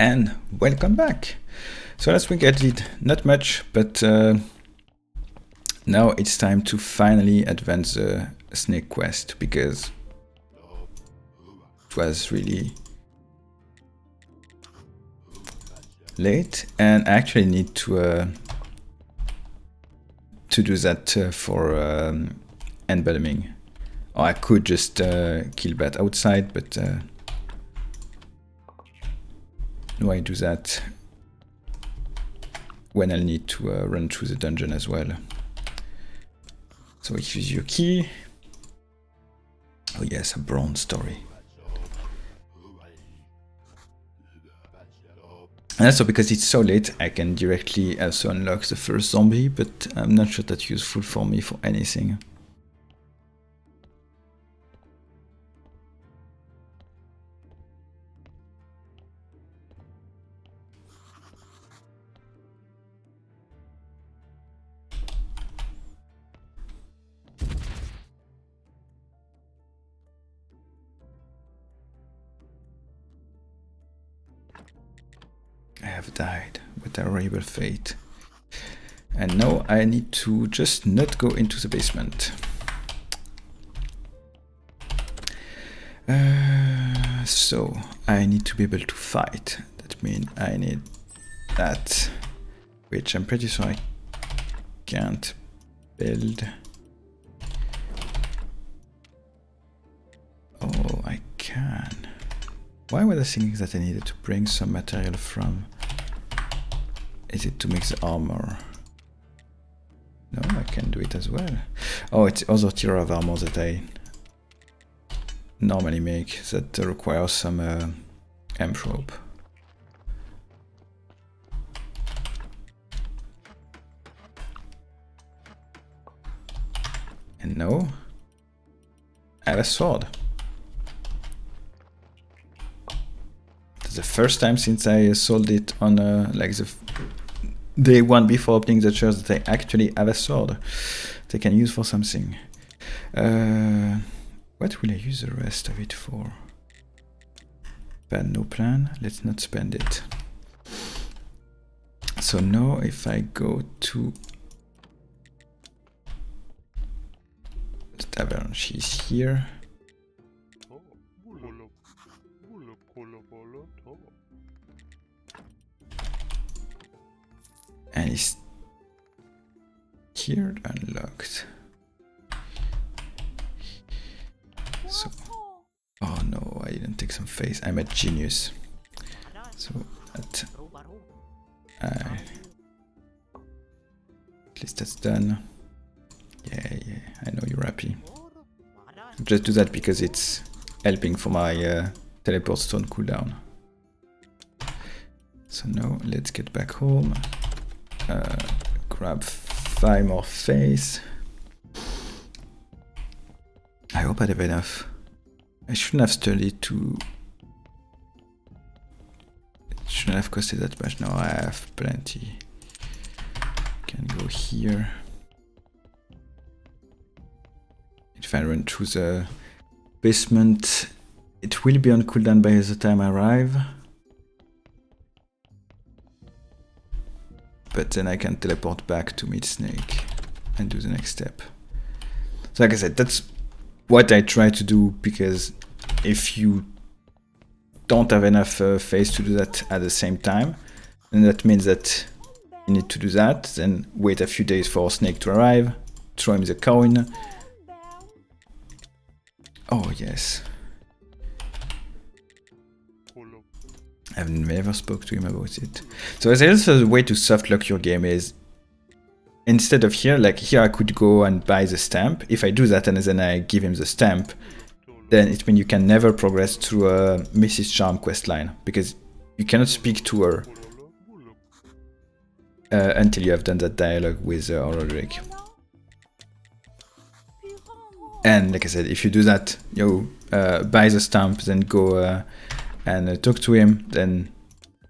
And welcome back. So last week I did not much, but now it's time to finally advance the snake quest, because it was really late and I actually need to do that for end bottoming. Or I could just kill Bat outside, but no, I do that when I'll need to run through the dungeon as well. So it gives you a key. Oh yes, a bronze story. And also because it's so late, I can directly also unlock the first zombie, but I'm not sure that's useful for me for anything. I have died with a horrible fate. And now I need to just not go into the basement. So I need to be able to fight. That means I need that, which I'm pretty sure I can't build. Oh, I can. Why was I thinking that I needed to bring some material from? Is it to make the armor? No, I can do it as well. Oh, it's other tier of armor that I normally make that requires some hemp rope. And now I have a sword. The first time since I sold it on like the day one before opening the chest that I actually have a sword that I can use for something. What will I use the rest of it for? Bad, no plan. Let's not spend it. So now if I go to the tavern, she's here. And it's here unlocked. So, oh no, I didn't take some face. I'm a genius. So that at least that's done. Yeah, I know you're happy. Just do that because it's helping for my teleport stone cooldown. So now let's get back home. Grab 5 more face. I hope I have enough. I shouldn't have studied to... It shouldn't have costed that much. No, I have plenty. Can go here. If I run through the basement, it will be on cooldown by the time I arrive. But then I can teleport back to meet Snake and do the next step. So like I said, that's what I try to do, because if you don't have enough face to do that at the same time, then that means that you need to do that, then wait a few days for Snake to arrive, throw him the coin. Oh yes. I've never spoke to him about it. So as also the way to soft lock your game is, instead of here, like here I could go and buy the stamp. If I do that and then I give him the stamp, then it means you can never progress through a Mrs. Charm questline, because you cannot speak to her until you have done that dialogue with Roderick. And like I said, if you do that, you buy the stamp, then go and talk to him, then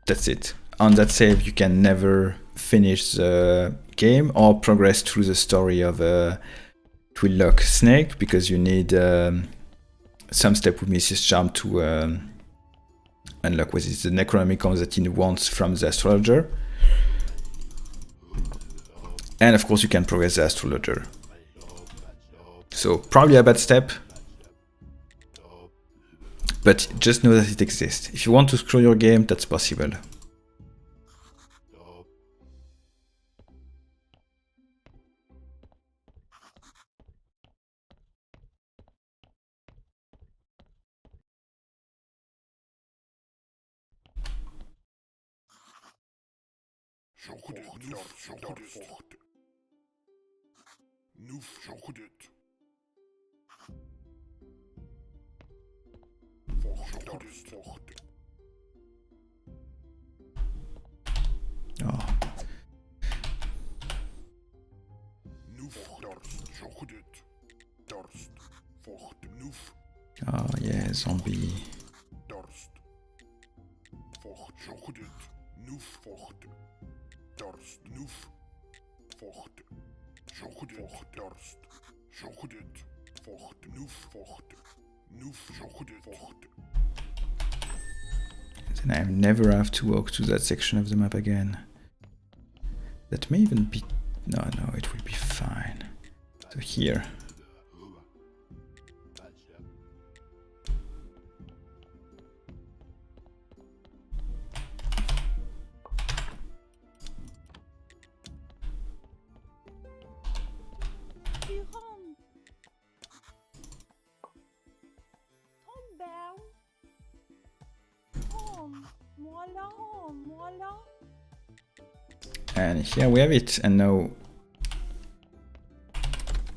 that's it. On that save, you can never finish the game or progress through the story of Twillock Snake, because you need some step with Mrs. Charm to unlock with the Necronomicon that he wants from the Astrologer. And of course you can progress the Astrologer. So probably a bad step, but just know that it exists. If you want to screw your game, that's possible. Oh. Oh yeah, zombie. Then I never have to walk to that section of the map again. That may even be... No, it will be fine. So here. And here we have it, and now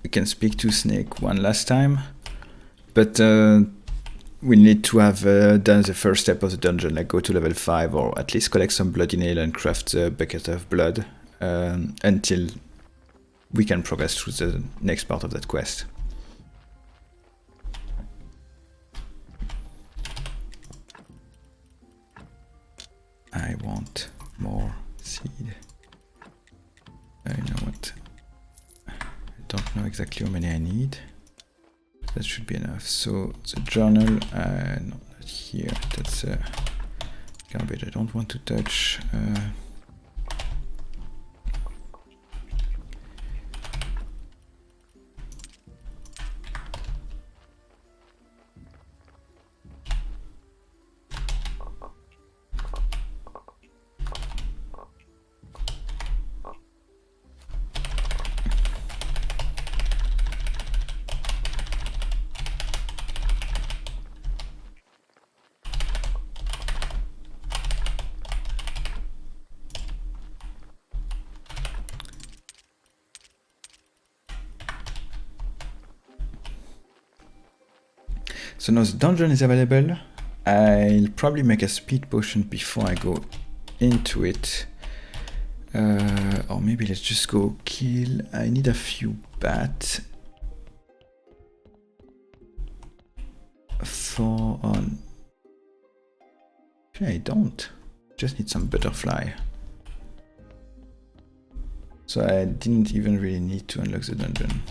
we can speak to Snake one last time, but we need to have done the first step of the dungeon, like go to level 5 or at least collect some bloody nail and craft the bucket of blood until we can progress through the next part of that quest. I want more seed. I know what. I don't know exactly how many I need. That should be enough. So the journal, no, not here. That's garbage. I don't want to touch. So now the dungeon is available. I'll probably make a speed potion before I go into it. Or maybe let's just go kill. I need a few bats. 4 on... Okay, I don't. Just need some butterfly. So I didn't even really need to unlock the dungeon.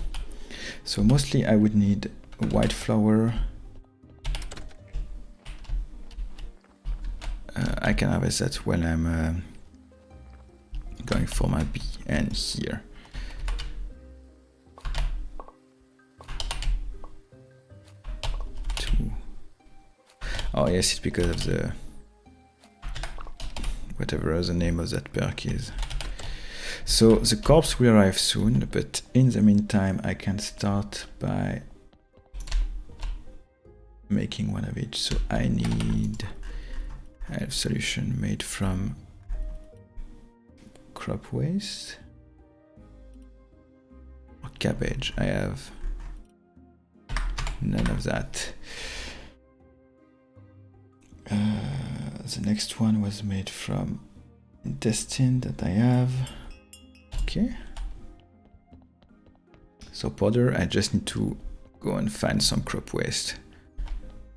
So mostly I would need a white flower. I can harvest that when I'm going for my bee, and here. Oh yes, it's because of the... whatever the name of that perk is. So the corpse will arrive soon, but in the meantime I can start by making one of each. So I need... I have solution made from crop waste or cabbage. I have none of that. The next one was made from intestine that I have. Okay. So powder, I just need to go and find some crop waste,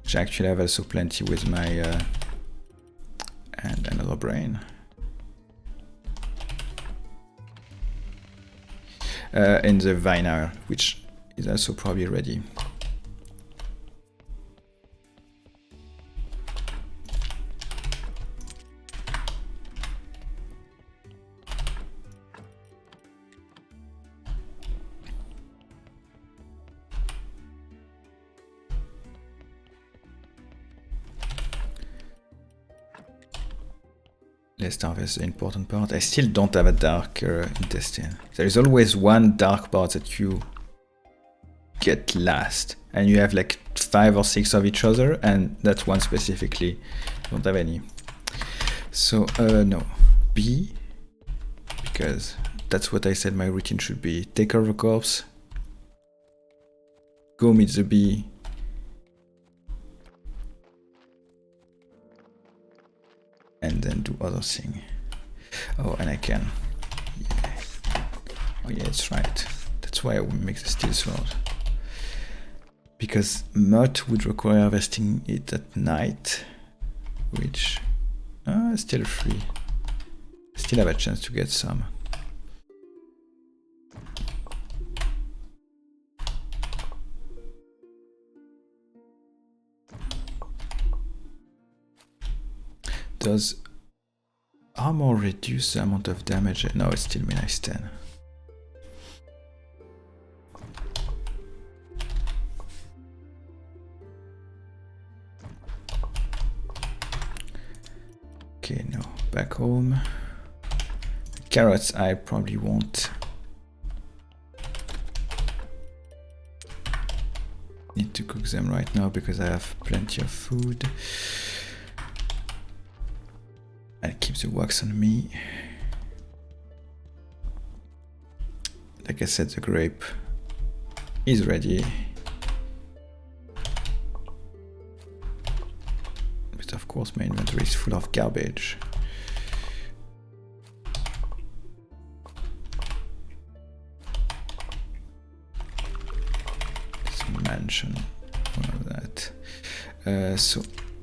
which I actually have also plenty with my and another brain. In the viner, which is also probably ready. let's harvest the important part. I still don't have a dark intestine. There is always one dark part that you get last, and you have like 5 or 6 of each other, and that one specifically don't have any. So no, B, because that's what I said my routine should be. Take care of the corpse, go meet the bee, and then do other thing. Oh, and I can. Yeah. Oh yeah, that's right. That's why I will make the steel sword. Because Mutt would require harvesting it at night, which still free. Still have a chance to get some. Does armor reduce the amount of damage? No, it's still minus 10. Okay, no, back home. Carrots I probably won't need to cook them right now because I have plenty of food. I'll keep the wax on me. Like I said, the grape is ready. But of course my inventory is full of garbage. This mansion, all of that. So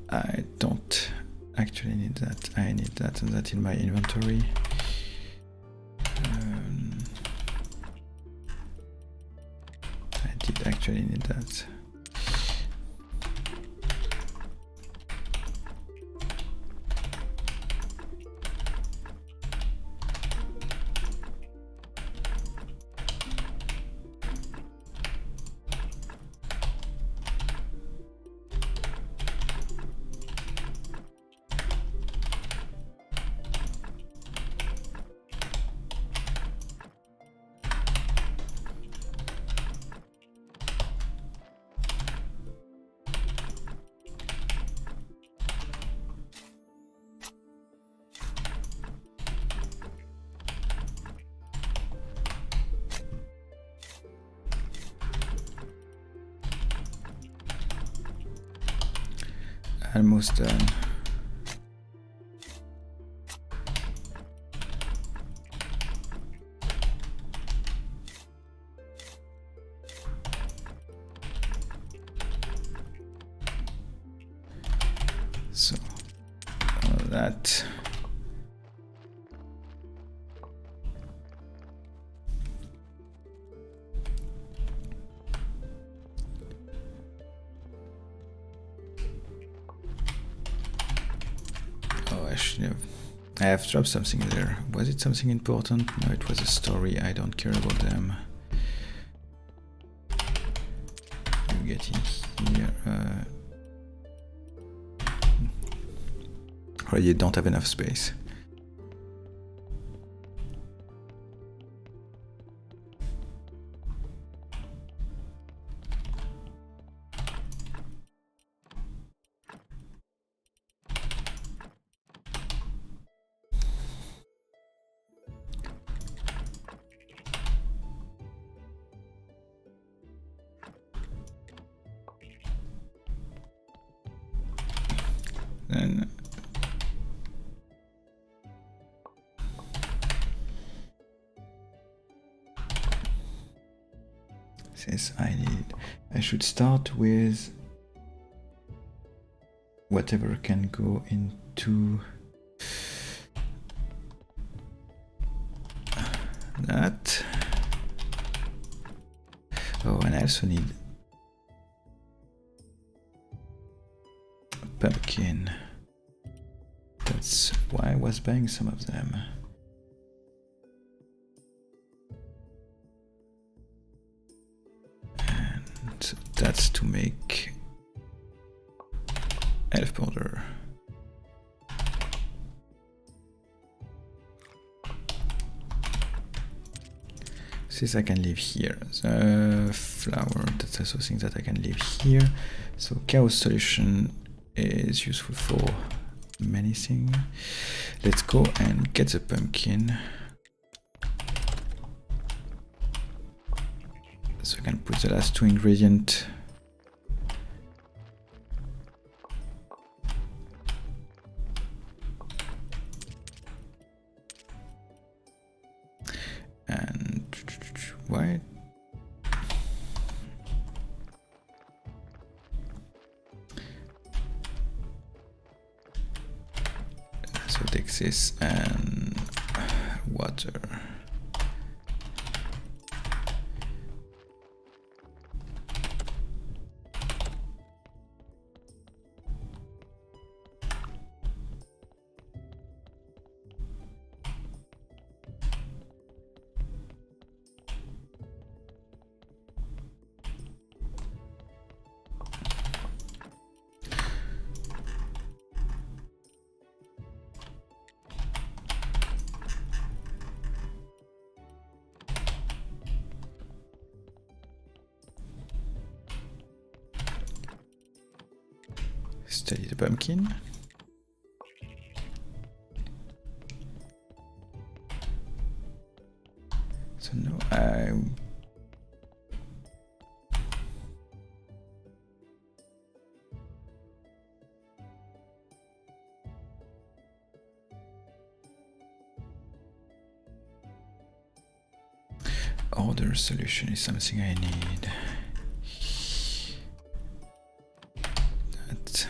I don't actually need that. I need that and that in my inventory. I did actually need that. Almost done. So all that. I have dropped something there. Was it something important? No, it was a story. I don't care about them. You get in here. Or you don't have enough space. Then says I should start with whatever can go into that. Oh, and I also need pumpkin. That's why I was buying some of them. And that's to make elf powder. This I can leave here. The flour, that's also things that I can leave here. So chaos solution is useful for many things. Let's go and get the pumpkin. So I can put the last 2 ingredients. And why? So take this and water. Study the pumpkin. So no, order solution is something I need. That.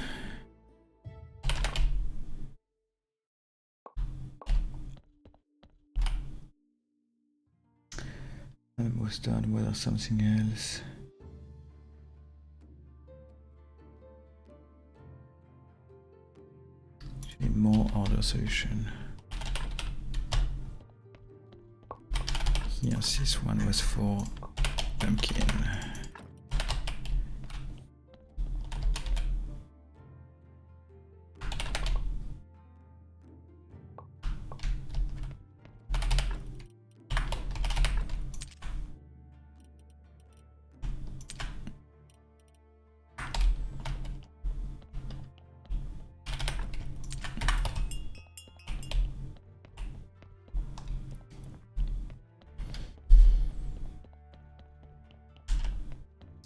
Was done. What are something else? Actually, more order solution. Yes, this one was for pumpkin.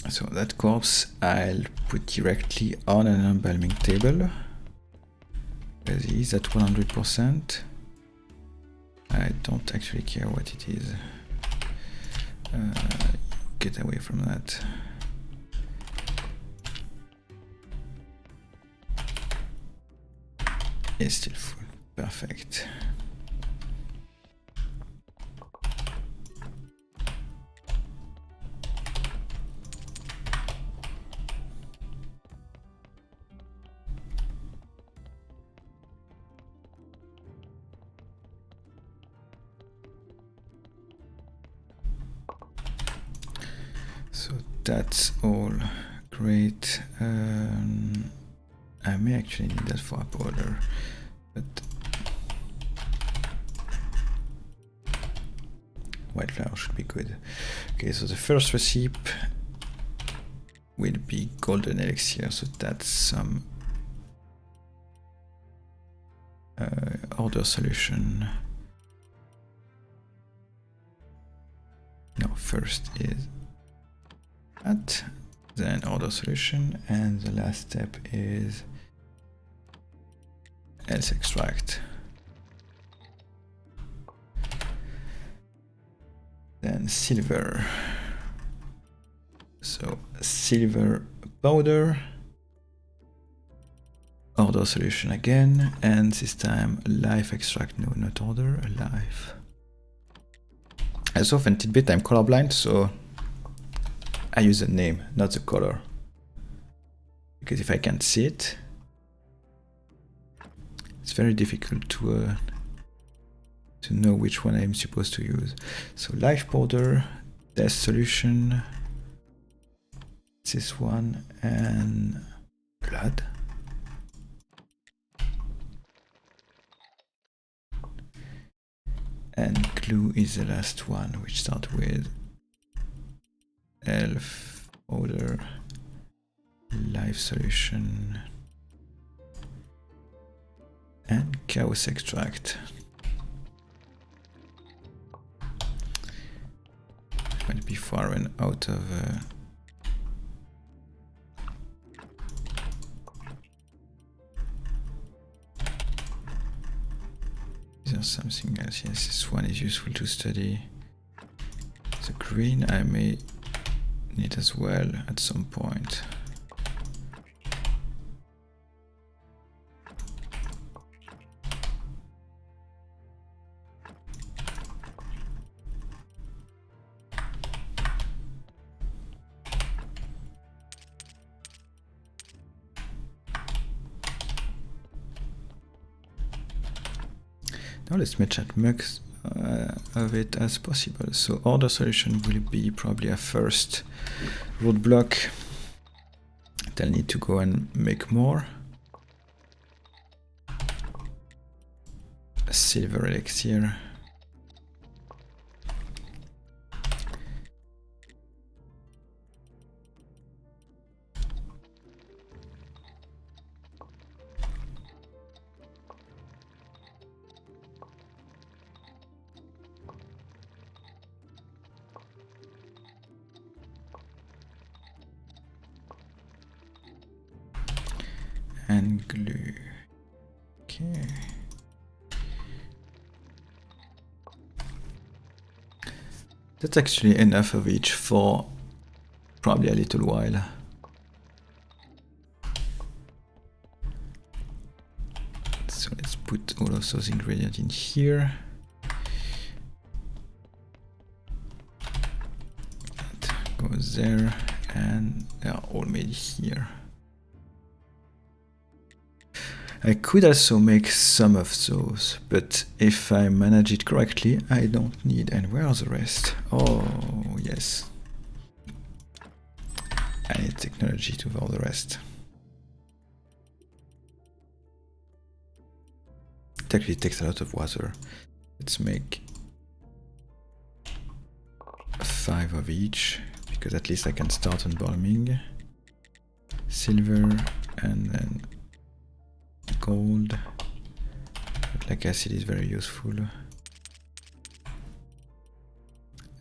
So that corpse I'll put directly on an embalming table. As it is at 100%. I don't actually care what it is. Get away from that. It's still full. Perfect. So that's all great. I may actually need that for a powder, but white flour should be good. Okay, so the first recipe will be golden elixir, so that's some order solution. No, first is that, then order solution, and the last step is else extract. Then silver. So silver powder, order solution again, and this time life extract. No, not order, life. As often tidbit, I'm colorblind, so I use the name, not the color. Because if I can't see it, it's very difficult to know which one I'm supposed to use. So life powder, death solution, this one, and blood. And glue is the last one, which starts with Elf, odor, life solution, and chaos extract. But before I run out of is there something else? Yes, this one is useful to study. The green I may need as well at some point. Now let's match as much of it as possible. So order solution will be probably a first roadblock. They'll need to go and make more. A silver elixir. And glue. Okay. That's actually enough of each for probably a little while. So let's put all of those ingredients in here. That goes there, and they are all made here. I could also make some of those, but if I manage it correctly, I don't need. And where are the rest? Oh, yes. I need technology to do all the rest. It actually takes a lot of water. Let's make 5 of each, because at least I can start embalming. Silver, and then gold. Like acid is very useful.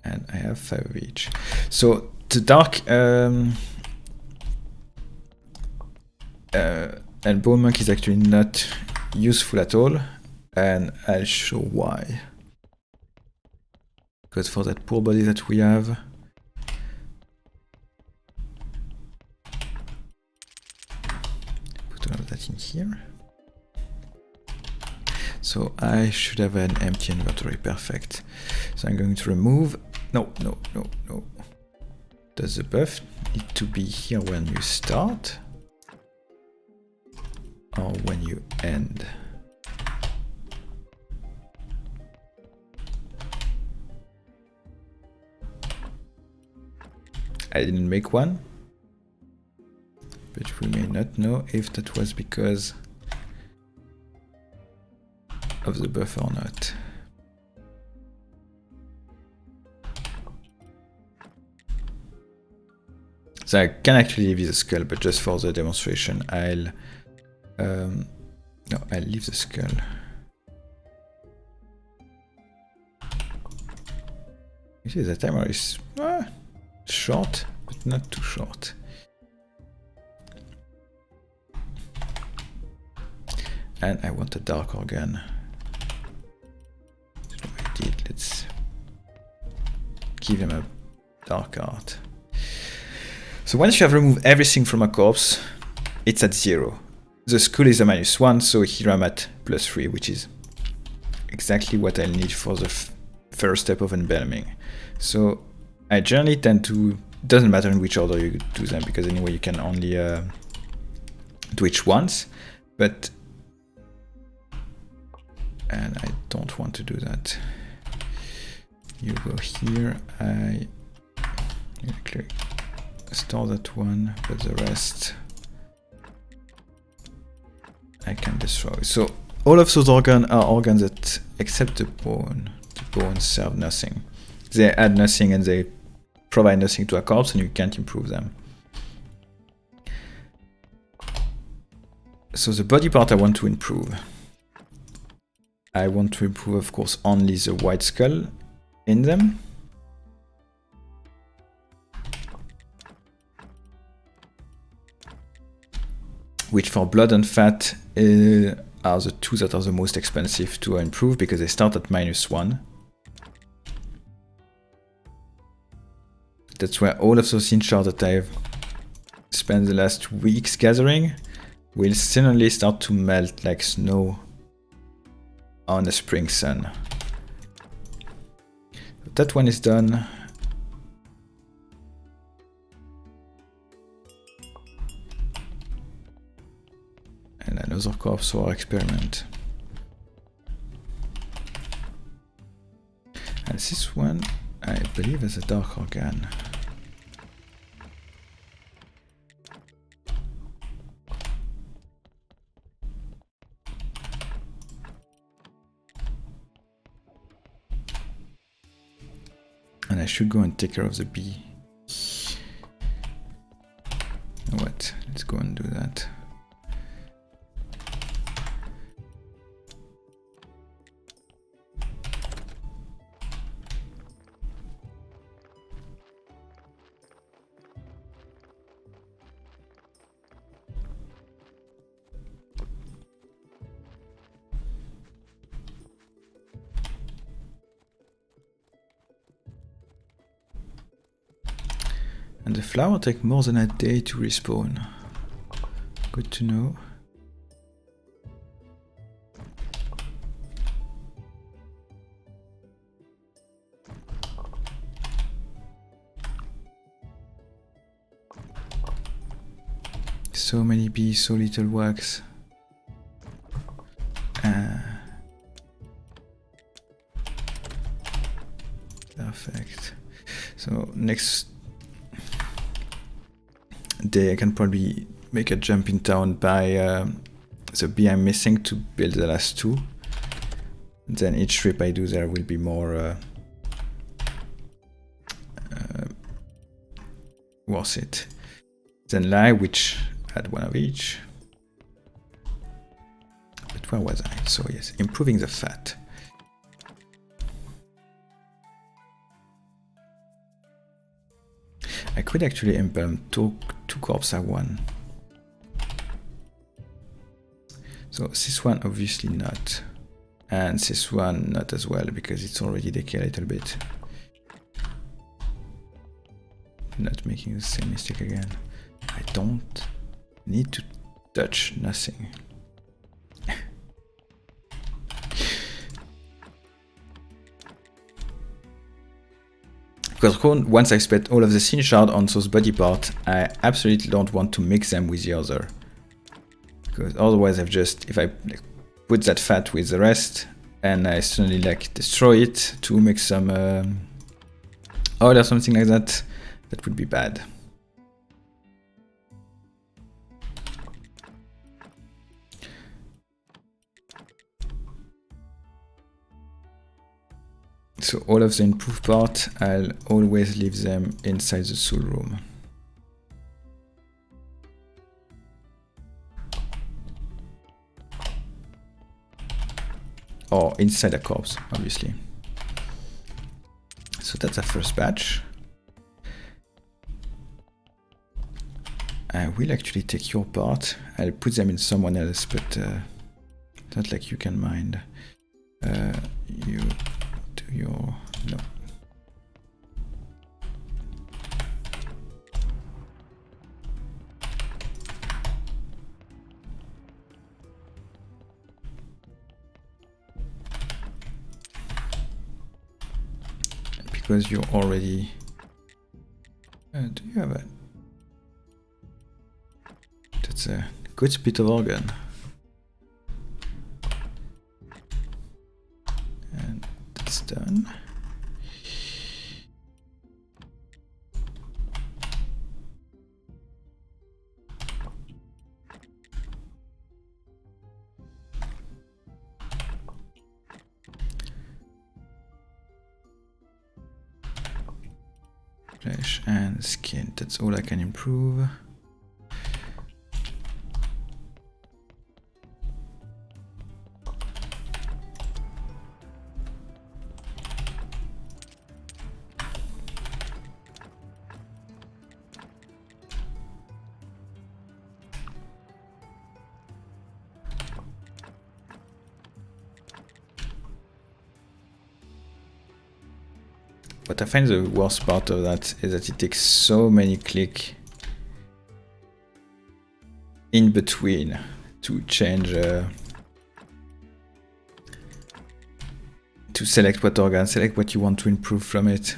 And I have 5 of each. So the dark and bone monk is actually not useful at all, and I'll show why. Because for that poor body that we have, put all of that in here. So I should have an empty inventory, perfect. So I'm going to remove, no. Does the buff need to be here when you start? Or when you end? I didn't make one, but we may not know if that was because of the buff or not. So I can actually leave the skull, but just for the demonstration, I'll no, I'll leave the skull. You see, the timer is short, but not too short. And I want a dark organ. So I did. Let's give him a dark art. So once you have removed everything from a corpse, it's at 0. The skull is a -1, so here I'm at +3, which is exactly what I'll need for the first step of embalming. So I generally tend to, doesn't matter in which order you do them, because anyway you can only do each once, but and I don't want to do that. You go here, I click store that one, but the rest I can destroy. So all of those organs are organs that, except the bones serve nothing. They add nothing and they provide nothing to a corpse and you can't improve them. So the body part I want to improve. I want to improve, of course, only the white skull in them. Which for blood and fat are the two that are the most expensive to improve because they start at -1. That's where all of those scene shards that I've spent the last weeks gathering will suddenly start to melt like snow on a spring sun. That one is done. And another corpse for our experiment. And this one, I believe, is a dark organ. And I should go and take care of the bee. What? Let's go and do that. And the flower takes more than a day to respawn. Good to know. So many bees, so little wax. Perfect. So next day I can probably make a jump in town, buy the bee I'm missing to build the last two. Then each trip I do there will be more worth it. Then lye, which had one of each. But where was I? So yes, improving the fat. I could actually implement two corpses at one. So this one obviously not. And this one not as well because it's already decayed a little bit. Not making the same mistake again. I don't need to touch nothing. Because once I spent all of the scene shard on those body parts, I absolutely don't want to mix them with the other. Because otherwise I've just, if I like, put that fat with the rest, and I suddenly like destroy it to make some oil or something like that, that would be bad. So all of the improved parts, I'll always leave them inside the soul room. Or inside a corpse, obviously. So that's the first batch. I will actually take your part. I'll put them in someone else, but not like you can mind. You do your... no. Because you're already... do you have a... That's a good bit of organ. And that's done. Flesh and skin, that's all I can improve. But I find the worst part of that is that it takes so many clicks in between to change, to select what organ, select what you want to improve from it.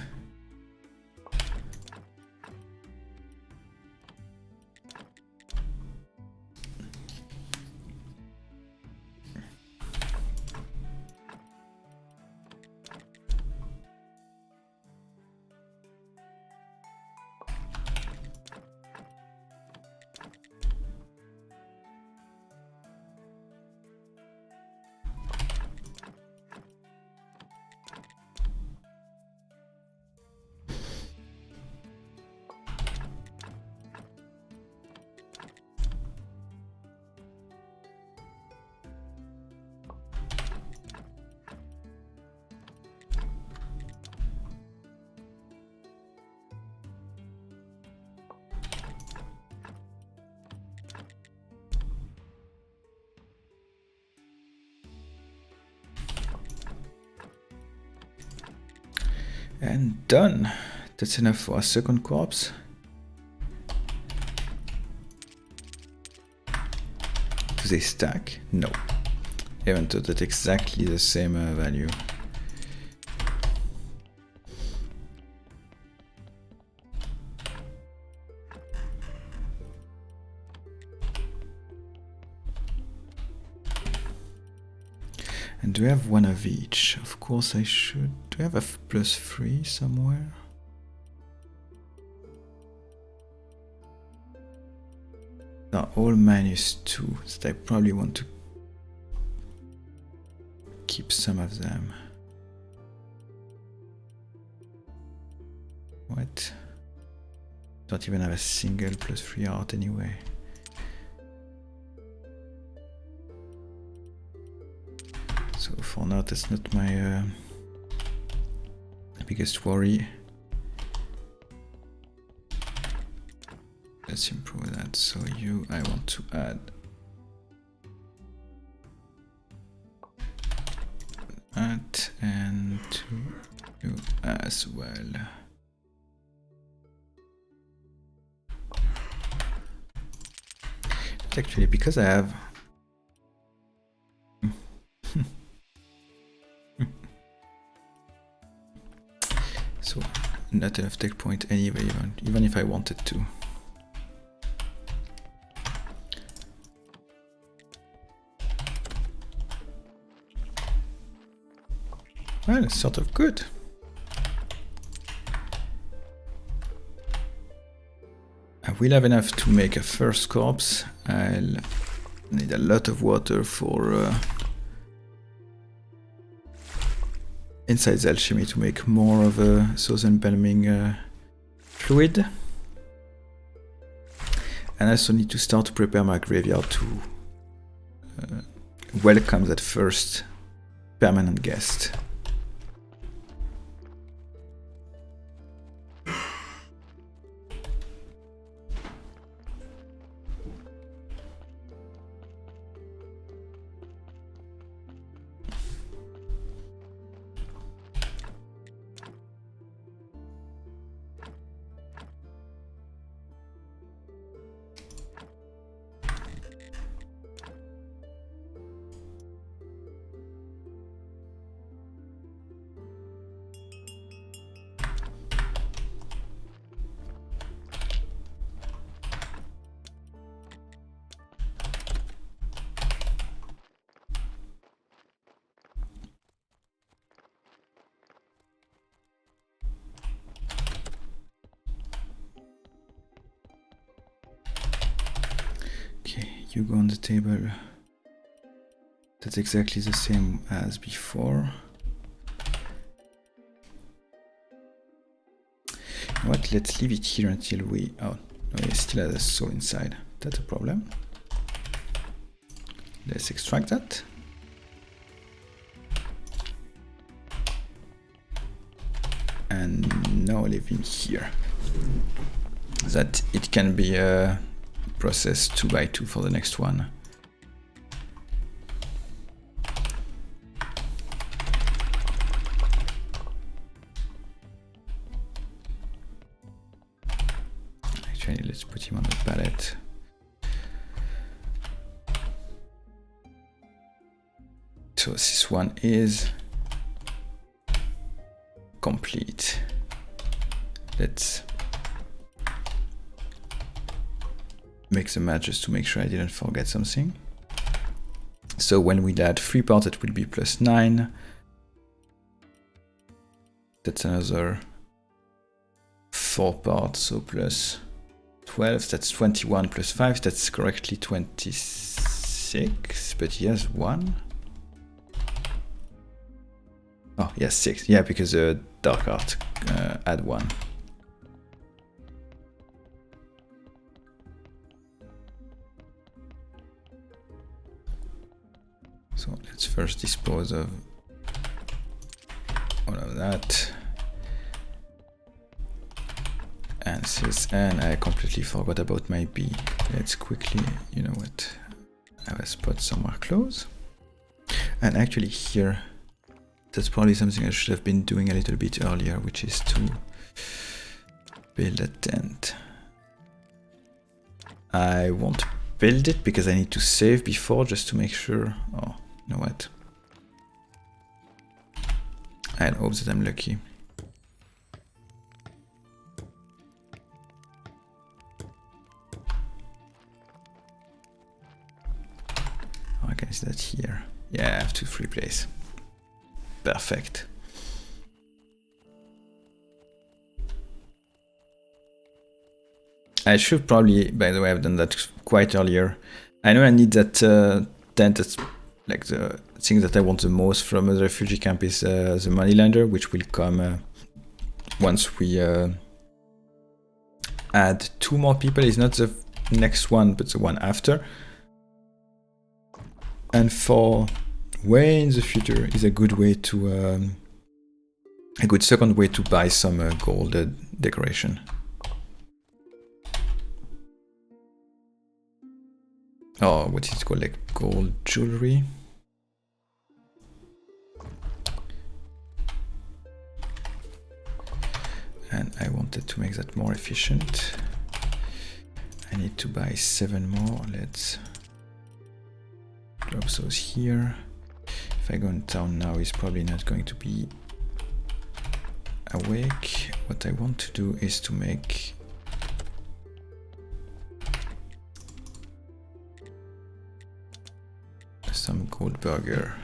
And done. That's enough for a second corpse. Do they stack? No. Even though that's exactly the same value. And do I have one of each? Of course I should. Do I have a +3 somewhere? They're all -2, so I probably want to keep some of them. What? Don't even have a single +3 art anyway. So for now, that's not my biggest worry. Let's improve that. So you, I want to add that and to you as well. But actually, because I have so not enough tech point anyway, even if I wanted to. Well, it's sort of good. I will have enough to make a first corpse. I'll need a lot of water for inside the alchemy to make more of a southern embalming fluid. And I also need to start to prepare my graveyard to welcome that first permanent guest. You go on the table. That's exactly the same as before. What? Let's leave it here until we... Oh, no, it still has a soul inside. That's a problem. Let's extract that. And now leave in here. That it can be processed 2 by 2 for the next one. Actually, let's put him on the palette. So this one is complete. Let's make some matches to make sure I didn't forget something. So when we add 3 parts, it will be +9. That's another 4 parts, so +12. That's 21 + 5. That's correctly 26. But he has 1. Oh, yes, 6. Yeah, because Dark Art add 1. So let's first dispose of all of that. And this, and I completely forgot about my B. Let's quickly, you know what, have a spot somewhere close. And actually here, that's probably something I should have been doing a little bit earlier, which is to build a tent. I won't build it because I need to save before just to make sure. Oh, you know what? I hope that I'm lucky. Okay, is that here? Yeah, I have to free place. Perfect. I should probably, by the way, have done that quite earlier. I know I need that tent. That's like the thing that I want the most from the refugee camp is the Moneylander, which will come once we add 2 more people. It's not the next one, but the one after. And for way in the future is a good way to a good second way to buy some gold decoration. Oh, what is it called? Like gold jewelry. And I wanted to make that more efficient. I need to buy 7 more. Let's drop those here. If I go in town now, he's probably not going to be awake. What I want to do is to make some gold burger.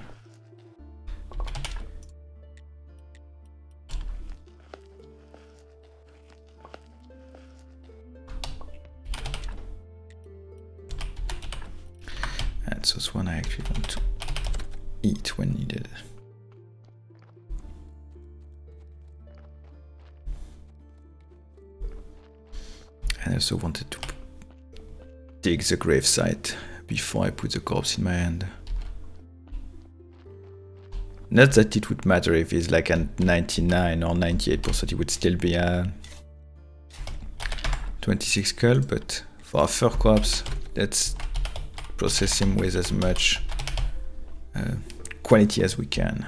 And so this one I actually want to eat when needed. And I also wanted to dig the gravesite before I put the corpse in my hand. Not that it would matter if it's like a 99 or 98%, it would still be a 26 skull, but for a fur corpse, let's process him with as much quality as we can.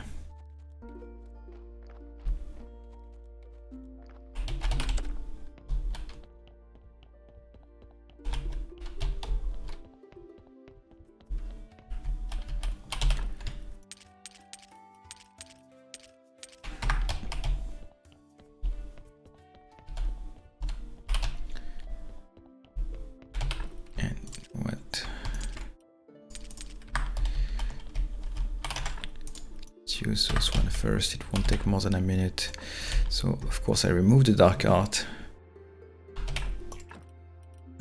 Use this one first. It won't take more than a minute. So of course I removed the dark art.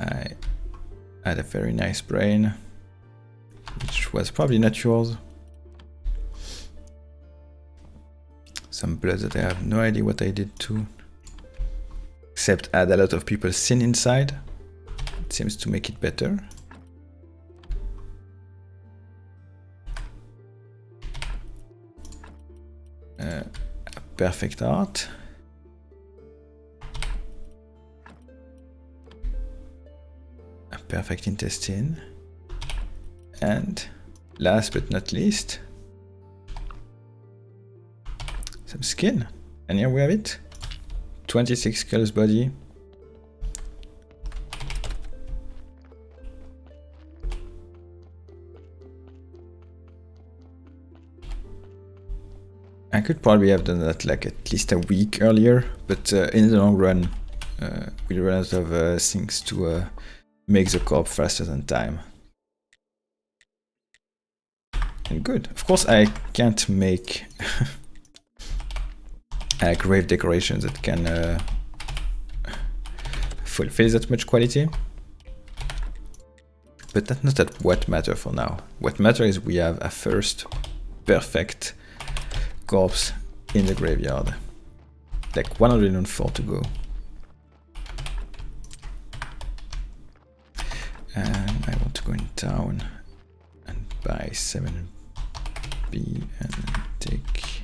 I had a very nice brain, which was probably not yours. Some blood that I have no idea what I did to. except add a lot of people's sin inside. It seems to make it better. Perfect art. A perfect intestine. And last but not least, some skin. And here we have it. 26 skulls body. I could probably have done that like at least a week earlier, but in the long run, we'll run out of things to make the corp faster than time. And good. Of course, I can't make grave decorations that can fulfill that much quality. But that's not what matters for now. What matters is we have a first perfect corpse in the graveyard. Like 104 to go. And I want to go in town and buy 7B and take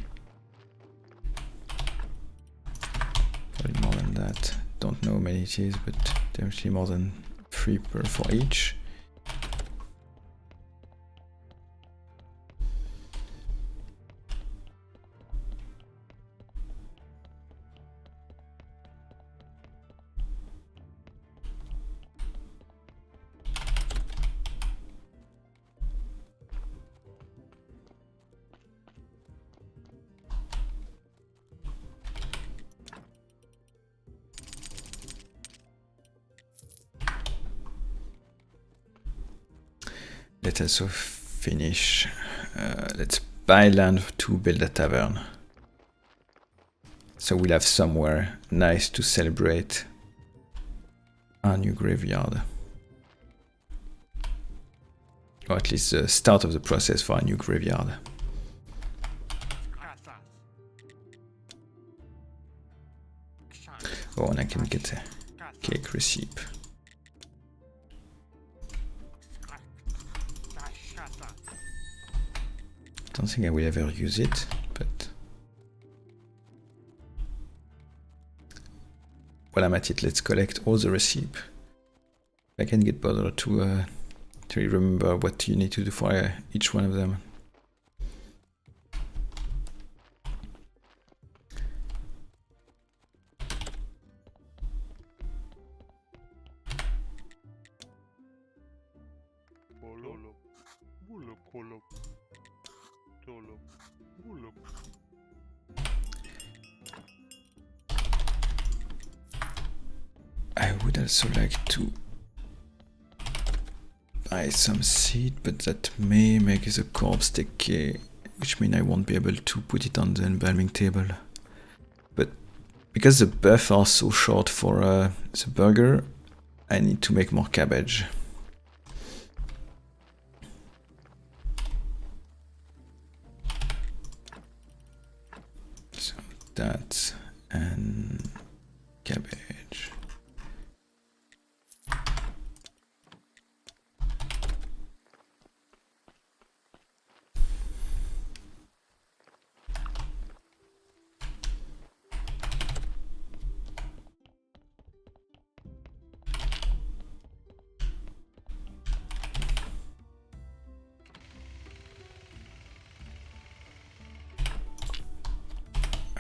probably more than that. Don't know how many it is, but definitely more than 3 per for each. Let's also finish. Let's buy land to build a tavern. So we'll have somewhere nice to celebrate our new graveyard. Or at least the start of the process for a new graveyard. Oh, and I can get a cake recipe. Don't think I will ever use it, but while I'm at it, let's collect all the recipes. I can get bothered to remember what you need to do for each one of them. I would also like to buy some seed, but that may make the corpse decay, which means I won't be able to put it on the embalming table. But because the buffs are so short for the burger, I need to make more cabbage. So that and cabbage.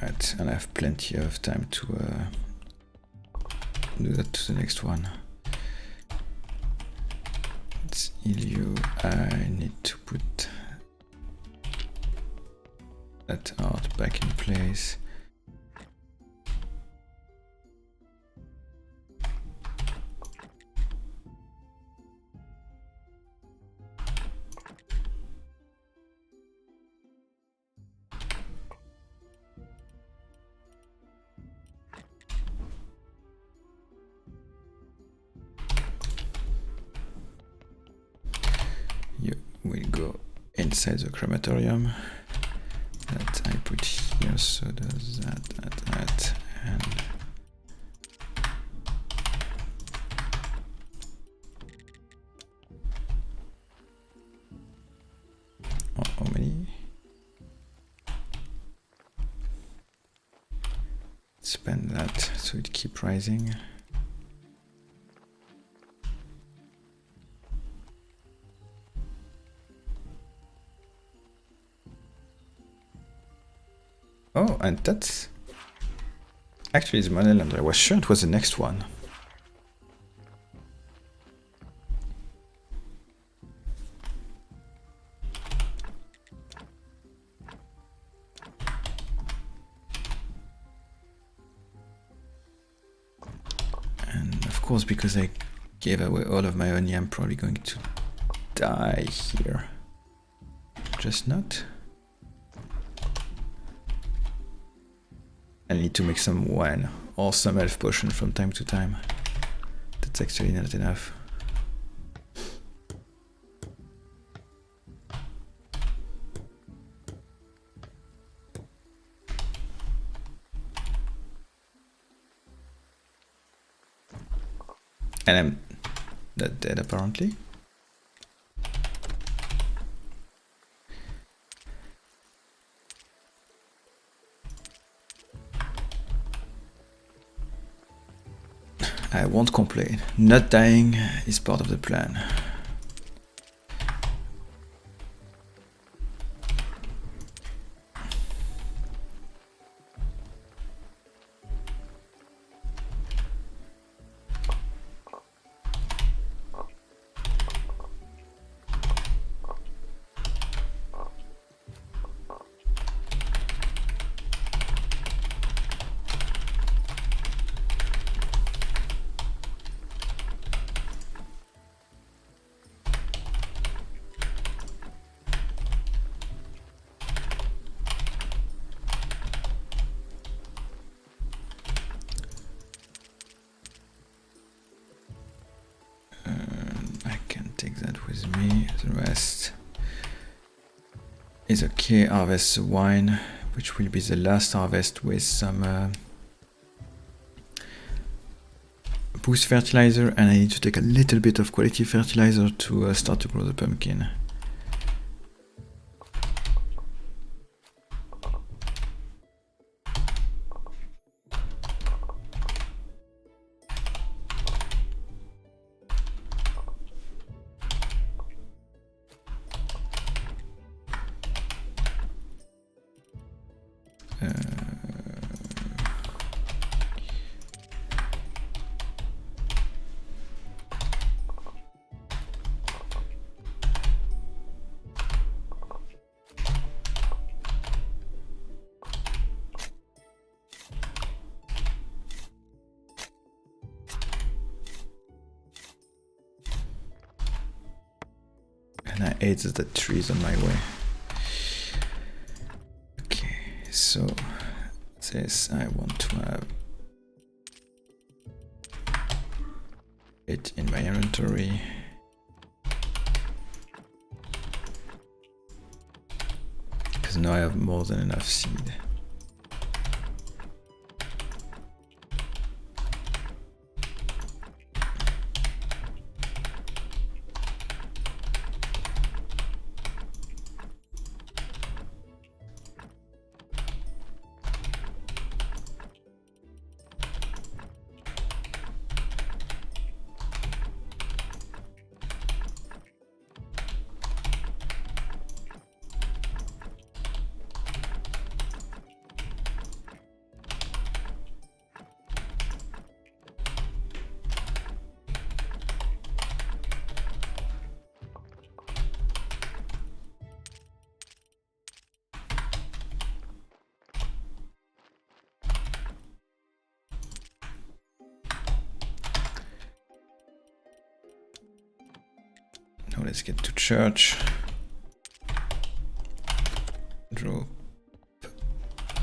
Right, and I have plenty of time to do that to the next one. It's Ilio. I need to put that art back in place. We'll go inside the crematorium. That I put here, so does that, and spend that so it keep rising. Oh, and that's actually the Moneylander. I was sure it was the next one. And of course, because I gave away all of my honey, I'm probably going to die here. Just not. I need to make some wine or some health potion from time to time. That's actually not enough. And I'm not dead apparently. I won't complain. Not dying is part of the plan. The rest is okay. Harvest the wine, which will be the last harvest with some boost fertilizer, and I need to take a little bit of quality fertilizer to start to grow the pumpkin. And I ate the trees on my way. Okay, so this I want to have it in my inventory. Because now I have more than enough seed. Now let's get to church. Drop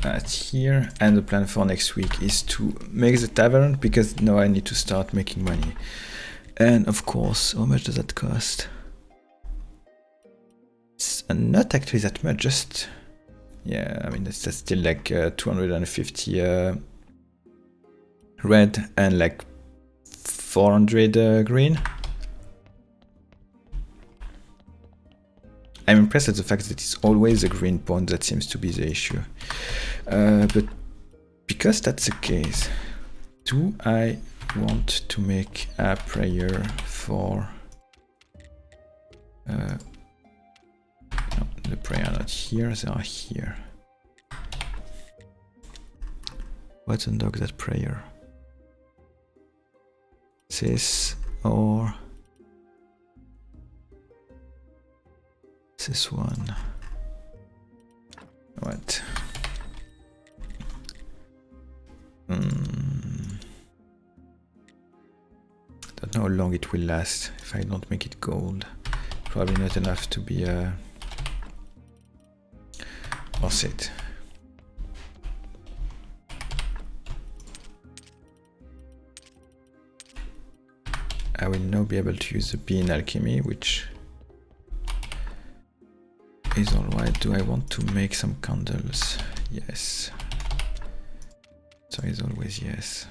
that here. And the plan for next week is to make the tavern, because now I need to start making money. And of course, how much does that cost? It's not actually that much, just... Yeah, I mean, that's still like 250 red and like 400 green. I'm impressed at the fact that it's always the green point that seems to be the issue. But because that's the case, do I want to make a prayer for no, the prayer not here, they are here. What's undock that prayer? This or this one? What? Don't know how long it will last if I don't make it gold. Probably not enough to be worth it. I will now be able to use the bean alchemy, which is alright. Do I want to make some candles? Yes. So it's always yes.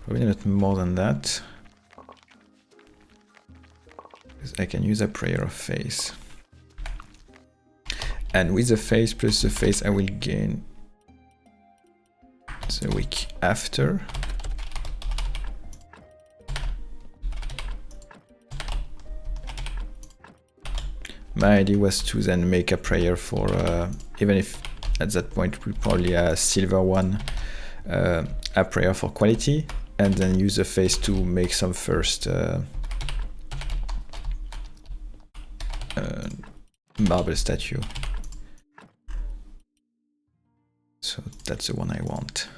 Probably not more than that. Because I can use a prayer of faith. And with the face plus the face, I will gain the week after. My idea was to then make a prayer for, even if at that point we probably a silver one, a prayer for quality, and then use the face to make some first marble statue. So that's the one I want.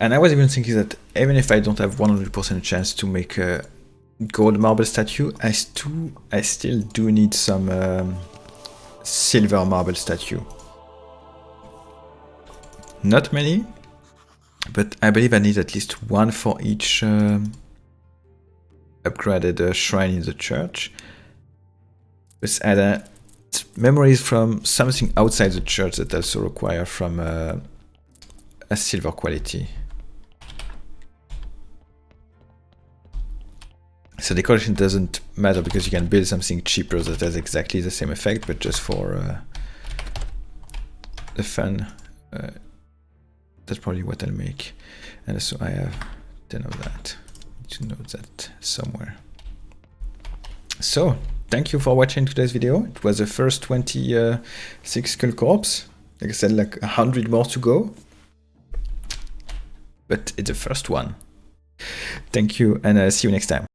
And I was even thinking that even if I don't have 100% chance to make a gold marble statue, I still do need some silver marble statue. Not many, but I believe I need at least one for each upgraded shrine in the church. But memories from something outside the church that also require from a silver quality. So decoration doesn't matter because you can build something cheaper that has exactly the same effect, but just for the fun, that's probably what I'll make. And so I have 10 of that. Need to note that somewhere. So thank you for watching today's video. It was the first 26 Skull Corps. Like I said, like 100 more to go. But it's the first one. Thank you, and see you next time.